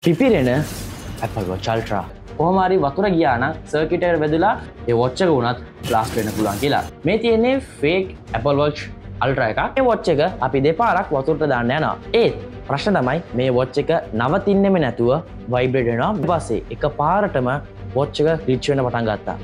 පිපිරෙන Apple Watch Ultra. කොහොම හරි වතුර ගියා නම් සර්කිට් එකට වැදුලා ඒ watch එක උනත් බ්ලාස්ට් වෙන්න පුළුවන් කියලා. මේ තියෙන්නේ fake Apple Watch Ultra එකක්. මේ watch එක අපි දෙපාරක් වතුරට දාන්න යනවා. ඒත් ප්‍රශ්න තමයි මේ watch එක නවතින්නෙම නැතුව vibrate වෙනවා. ඊට පස්සේ එකපාරටම watch එක glitch වෙන්න පටන් ගත්තා.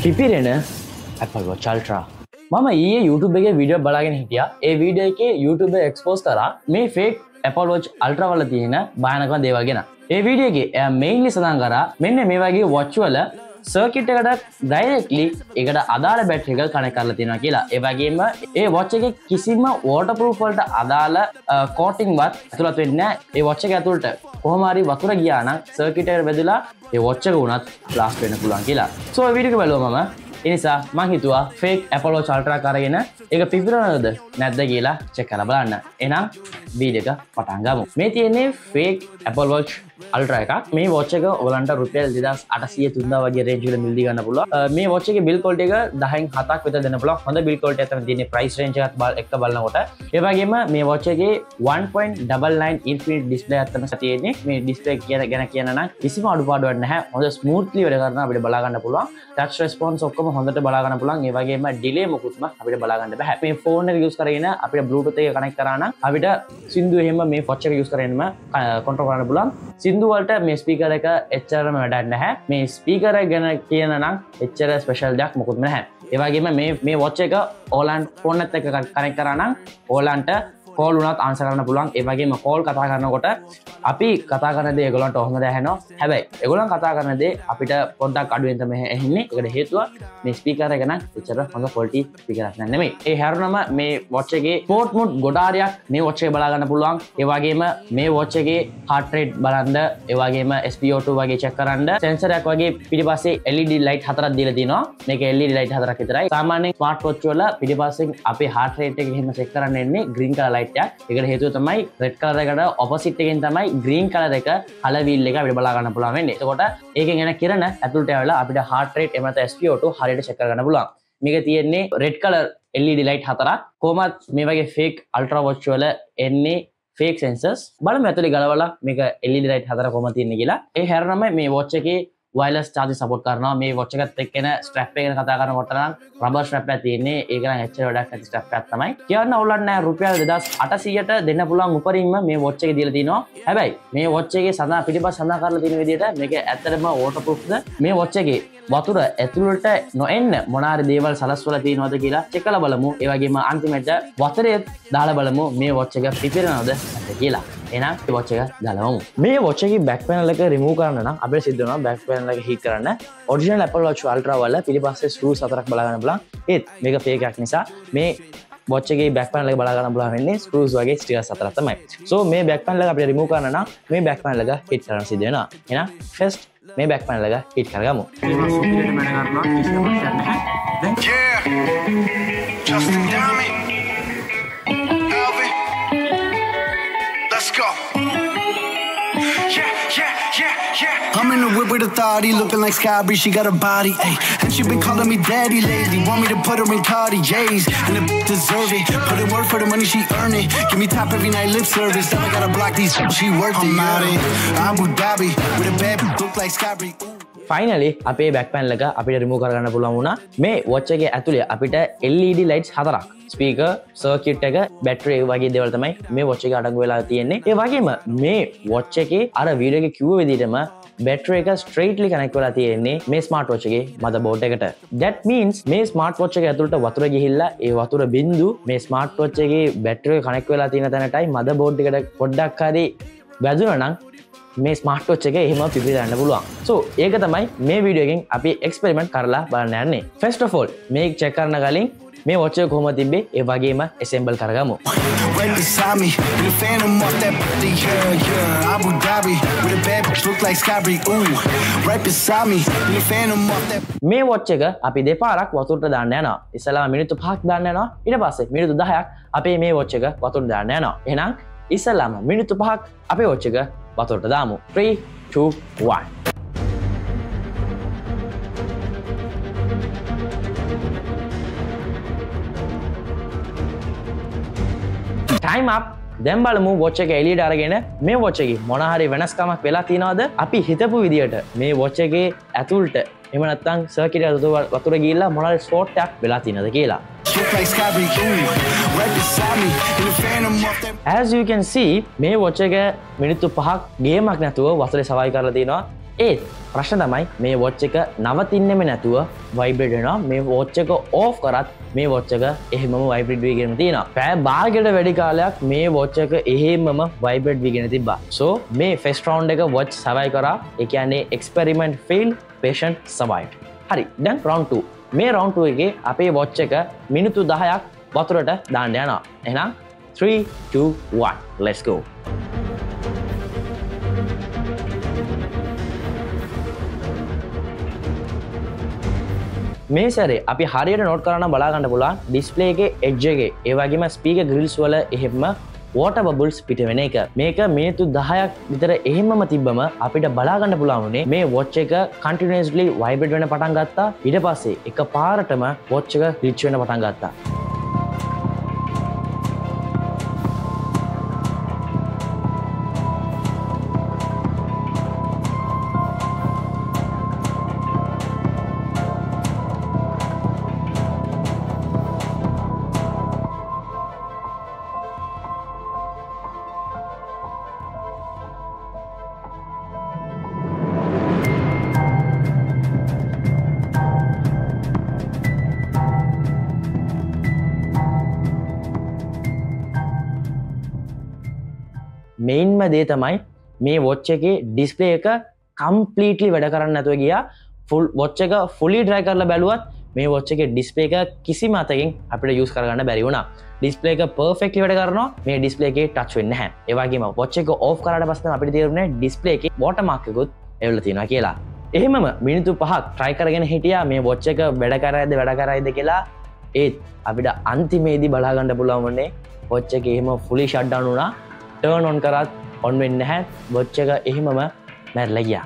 පිපිරෙන Apple Watch Ultra. මම ඊයේ YouTube එකේ වීඩියෝ බලාගෙන හිටියා. ඒ වීඩියෝ එකේ YouTube එක්ස්පෝස් කරා මේ fake Apple Watch Ultra වල තියෙන භයානකම දේවල් ගැන. ඒ වීඩියෝ එකේ එයා mainly සඳහන් කරා මෙන්න මේ වගේ watch වල circuit එකට directly ඒකට අදාළ battery එක connect කරලා තියෙනවා කියලා. ඒ වගේම ඒ watch එකේ කිසිම waterproof වලට අදාළ coating වත් ඇතුළත් වෙන්නේ නැහැ. ඒ watch එක ඇතුළට කොහොම හරි වතුර ගියා නම් circuit එකට වැදුලා ඒ watch එක උනත් blast වෙන්න පුළුවන් කියලා. So ඒ වීඩියෝ එක බලුවා මම. ඒ නිසා මම හිතුවා fake Apple Watch Ultra එක අරගෙන ඒක පිපිරනවද නැද්ද කියලා check කරලා බලන්න. එහෙනම් වීඩියෝ එක පටන් ගමු. මේ තියෙන්නේ fake Apple Watch Ultra එකක්. මේ watch එක ඔයගලන්ට රුපියල් 2800 3000 වගේ range වල මිලදී ගන්න පුළුවන්. මේ watch එකේ build quality එක 10න් 7ක් විතර දෙන්න පුළුවන්. හොඳ build quality එකක් තමයි තියෙන්නේ price range එකත් එක්ක බලනකොට. ඒ වගේම මේ watch එකේ 1.99 infinite display එකක් තමයි තියෙන්නේ. මේ display ගැන කියන්න නම් කිසිම අඩුපාඩුවක් නැහැ. හොඳ smoothly වැඩ කරන අපිට බලා ගන්න පුළුවන්. touch response ඔක්කොම හොඳට බලා ගන්න පුළුවන්. ඒ වගේම delay මොකුත්ම අපිට බලා ගන්න බෑ. මේ phone එක use කරගෙන අපිට bluetooth එක connect කරා නම් අපිට සින්දු එහෙම මේ watch එක use කරගෙනම control කරන්න පුළුවන්. සින්දු වලට මේ ස්පීකර් එක එච්චරම වැඩක් නැහැ. මේ ස්පීකර් එක ගැන කියන නම් එච්චර ස්පෙෂල් දෙයක් මොකුත් නැහැ. ඒ වගේම මේ watch එක ඕලන්ට ෆෝන් එකත් එක්ක කනෙක්ට් කරා නම් ඕලන්ට කෝල් උනත් ආන්සර් කරන්න පුළුවන්. ඒ වගේම කෝල් කතා කරනකොට අපි කතා කරන දේ ඒගොල්ලන්ට හොඳට ඇහෙනවා. හැබැයි ඒගොල්ලන් කතා කරන දේ අපිට පොඩ්ඩක් අඩුවෙන් තමයි ඇහෙන්නේ. ඒකට හේතුව මේ ස්පීකර් එක නම් එච්චර හොඳ quality ස්පීකර් එකක් නෙමෙයි. ඒ හැරුණම මේ watch එකේ sport mode ගොඩාරියක් මේ watch එකේ බලා ගන්න පුළුවන්. ඒ වගේම මේ watch එකේ heart rate බලන්න, ඒ වගේම SpO2 වගේ check කරන්න sensor එකක් වගේ පිටිපස්සේ LED light හතරක් දීලා තිනවා. මේක LED light හතරක් විතරයි. සාමාන්‍යයෙන් smart watch වල පිටිපස්සෙන් අපේ heart rate එක එහෙම check කරන්න එන්නේ green color light. ඒකට හේතුව තමයි රෙඩ් කලර් එකට ඔපොසිට් එකෙන් තමයි ග්‍රීන් කලර් එක කලර් වීල් එක අපිට බලා ගන්න පුළුවන් වෙන්නේ. එතකොට ඒකෙන් එන කිරණ ඇතුළට ඇවිල්ලා අපිට heart rate එහෙම නැත්නම් SpO2 හරියට check කරගන්න පුළුවන්. මේක තියෙන්නේ රෙඩ් කලර් LED light හතරක්. කොහොමත් මේ වගේ fake ultra watch වල එන්නේ fake sensors. බලමු ඇතුලේ ගලවලා මේක LED light හතර කොහොමද තියෙන්නේ කියලා. ඒ හැරෙනම මේ watch එකේ wireless charge support කරනවා. මේ watch එකත් එක්ක එන strap එක ගැන කතා කරනකොට නම් rubber strap එකක් තියෙන්නේ. ඒක නම් එච්චර වැඩක් නැති strap එකක් තමයි. කියන්න ඕලක් නැහැ. රුපියල් 2800ට දෙන්න පුළුවන් උපරිම මේ watch එක දීලා තිනවා. හැබැයි මේ watch එකේ සඳහන් පිටිපස්ස සඳහන් කරලා තියෙන විදිහට මේක ඇත්තටම waterproofද? මේ watch එකේ වතුර ඇතුළට නොඑන්න මොනාරි දේවල් සලස්වලා තියෙනවද කියලා check කරලා බලමු. ඒ වගේම අන්තිමට වතුරේ දාලා බලමු මේ watch එක පිපිරනවද නැද්ද කියලා. එහෙනම් මේ watch එක දාලමු. මේ watch එකේ back panel එක remove කරන්න නම් අපිට සිද්ධ වෙනවා back panel එක heat කරන්න. original Apple Watch Ultra වල පිටිපස්සේ screws හතරක් බලා ගන්න බලන්න. ඒත් මේක fake එකක් නිසා මේ watch එකේ back panel එක බලා ගන්න පුළුවන් වෙන්නේ screws වගේ stickers හතරක් තමයි. so මේ back panel එක අපිට remove කරන්න නම් මේ back panel එක heat කරන්න සිද්ධ වෙනවා. එහෙනම් first මේ back panel එක heat කරගමු. I'm in the whip with authority, looking like Sky, she got a body, ayy. And she been calling me daddy lately, want me to put her in Cartier's, and the deserve it. Put in work for the money she earn it. Give me top every night, lip service. Now I gotta block these, she worth it. I'm out in Abu Dhabi with a bad look like Sky. Finally අපේ back panel එක අපිට remove කරගන්න පුළුවන් වුණා. මේ watch එකේ ඇතුලේ අපිට LED lights හතරක්, speaker, circuit එක, battery වගේ දේවල් තමයි මේ watch එකේ අඩංගු වෙලා තියෙන්නේ. ඒ වගේම මේ watch එකේ අර වීඩියෝ එකේ කිව්ව විදිහටම battery එක straightly connect වෙලා තියෙන්නේ මේ smart watch එකේ motherboard එකට. That means මේ smart watch එක ඇතුළට වතුර ගිහිල්ලා ඒ වතුර බින්දු මේ smart watch එකේ battery එක connect වෙලා තියෙන තැනටයි motherboard එකට පොඩ්ඩක් හරි වැදුණා නම් මේ ස්මාර්ට් වොච් එක එහෙම පිපිරන්න පුළුවන්. So ඒක තමයි මේ වීඩියෝ එකෙන් අපි එක්ස්පෙරිමන්ට් කරලා බලන්න යන්නේ. First of all මේක check කරන කලින් මේ watch එක කොහොමද තිබ්බේ ඒ වගේම assemble කරගමු. Right beside me, in a phantom off that body, yeah. Abu Dhabi, with a bad bitch look like Scary, ooh. Right beside me, in a phantom off that. මේ watch එක අපි දෙපාරක් වතුරට දාන්න යනවා. ඉස්සෙල්ලාම මිනිත්තු 5ක් දාන්න යනවා. ඊට පස්සේ මිනිත්තු 10ක් අපේ මේ watch එක වතුරට දාන්න යනවා. එහෙනම් ඉස්සෙල්ලාම මිනිත්තු 5ක් අපේ watch එක වතුරට දාමු. 3 2 1. Time up. දැන් බලමු watch එක එළියට අරගෙන මේ watch එකේ මොන හරි වෙනස්කමක් වෙලා තියෙනවද? අපි හිතපු විදියට මේ watch එකේ ඇතුළට එහෙම නැත්නම් circuit එක වතුර ගිහිල්ලා මොන හරි spot එකක් වෙලා තියෙනවද කියලා. As you can see මේ watch එක මිනිත්තු 5ක් ගේමක් නැතුව වතුරේ සවයි කරලා තියෙනවා. ඒත් ප්‍රශ්න තමයි මේ watch එක නවතින්නෙම නැතුව vibrate වෙනවා. මේ watch එක off කරත් මේ watch එක එහෙමම vibrate වෙගෙන තියෙනවා. පැය භාගයකට වැඩි කාලයක් මේ watch එක එහෙමම vibrate වෙගෙන තිබ්බා. So මේ first round එක watch survive කරා. ඒ කියන්නේ experiment failed, patient survived. හරි. දැන් round 2. මේ round 2 එකේ අපේ watch එක මිනිත්තු 10ක් වතුරට දාන්න යනවා. එහෙනම් 3 2 1 let's go. මේ සැරේ අපි හරියට නෝට් කරන්න බලා ගන්න පුළුවන් ඩිස්ප්ලේ එකේ එජ් එකේ ඒ වගේම ස්පීකර් ග්‍රිල්ස් වල එහෙම water bubbles පිට වෙන එක. මේක මිනිත්තු 10ක් විතර එහෙමම තිබ්බම අපිට බලා ගන්න පුළුවන් උනේ මේ watch එක continuously vibrate වෙන පටන් ගත්තා. ඊට පස්සේ එකපාරටම watch එක glitch වෙන පටන් ගත්තා. මේන්ම දේ තමයි මේ watch එකේ ඩිස්ප්ලේ එක කම්ප්ලීට්ලි වැඩ කරන්නේ නැතුව ගියා. watch එක fully dry කරලා බැලුවත් මේ watch එකේ ඩිස්ප්ලේ එක කිසිම අතකින් අපිට use කරගන්න බැරි වුණා. ඩිස්ප්ලේ එක perfectly වැඩ කරනවා. මේ ඩිස්ප්ලේ එකේ touch වෙන්නේ නැහැ. ඒ වගේම watch එක off කරාට පස්සේ අපිට තේරුනේ ඩිස්ප්ලේ එකේ watermark එකකුත් එවලා තියෙනවා කියලා. එහෙමම මිනිත්තු 5ක් try කරගෙන හිටියා මේ watch එක වැඩ කරයිද කියලා. ඒත් අපිට අන්තිමේදී බලා ගන්න පුළුවන් වුණේ watch එක එහෙම fully shut down වුණා. turn on කරත් on වෙන්නේ නැහැ. watch එක එහෙමම මැරලා ගියා.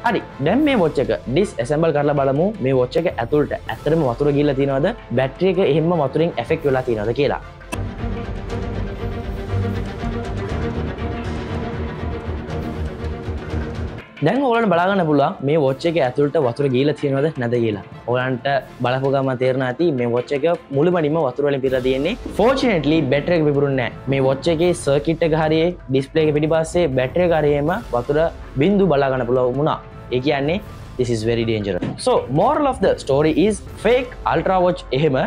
හරි. දැන් මේ watch එක disassemble කරලා බලමු මේ watch එක ඇතුළට ඇත්තටම වතුර ගිහලා තියෙනවද? බැටරි එක එහෙම වතුරෙන් affect වෙලා තියෙනවද කියලා. දැන් ඔයාලට බලා ගන්න පුළුවන් මේ watch එකේ ඇතුළට වතුර ගිහලා තියෙනවද නැද කියලා. ඔයාලන්ට බලපුව ගමන් තේරෙනවා ඇති මේ watch එක මුළුමනින්ම වතුර වලින් පිරලා තියෙන්නේ. Fortunately බැටරි එක පිපුරුන්නේ නැහැ. මේ watch එකේ circuit එක හරියේ display එක පිටිපස්සේ බැටරි එක හරියේම වතුර බින්දු බලා ගන්න පුළුවන් වුණා. ඒ කියන්නේ this is very dangerous. So moral of the story is fake ultra watch එහෙම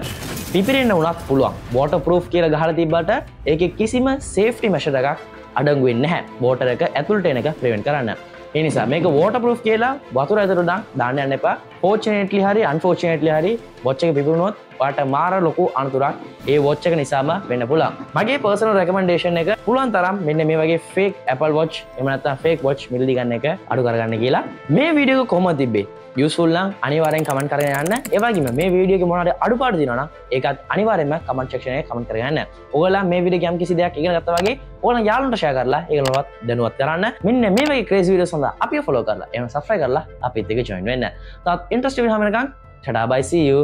පිපිරෙන්න උනත් පුළුවන්. waterproof කියලා ගහලා තිබ්බට ඒකේ කිසිම safety measure එකක් අඩංගු වෙන්නේ නැහැ. water එක ඇතුළට එන එක prevent කරන්න. ඒ නිසා මේක waterproof කියලා වතුර ඇතුළට දාන්න යන්න එපා. Fortunately හරි unfortunately හරි watch එක පිපුරුනොත් ඔයාලට මාර ලොකු අනතුරක් ඒ watch එක නිසාම වෙන්න පුළුවන්. මගේ personal recommendation එක පුළුවන් තරම් මෙන්න මේ වගේ fake Apple watch එහෙම නැත්නම් fake watch මිලදී ගන්න එක අඩු කරගන්න කියලා. මේ වීඩියෝ එක කොහොමද තිබ්බේ? useful නම් අනිවාර්යෙන් comment කරගෙන යන්න. ඒ වගේම මේ වීඩියෝ එකේ මොනවාරි අඩුපාඩු තියෙනවා නම් ඒකත් අනිවාර්යෙන්ම comment section එකේ comment කරගෙන යන්න. ඔයාලා මේ වීඩියෝ එකේ යම් කිසි දෙයක් ඉගෙන ගත්තා වගේ ඕන යාළුවන්ට share කරලා ඒගොල්ලන්වත් දැනුවත් කරන්න. මෙන්න මේ වගේ crazy videos සඳහා අපිව follow කරලා එහෙම subscribe කරලා අපිත් එක්ක join වෙන්න. තවත් interesting වෙන හැම එකක් ටඩා bye see you.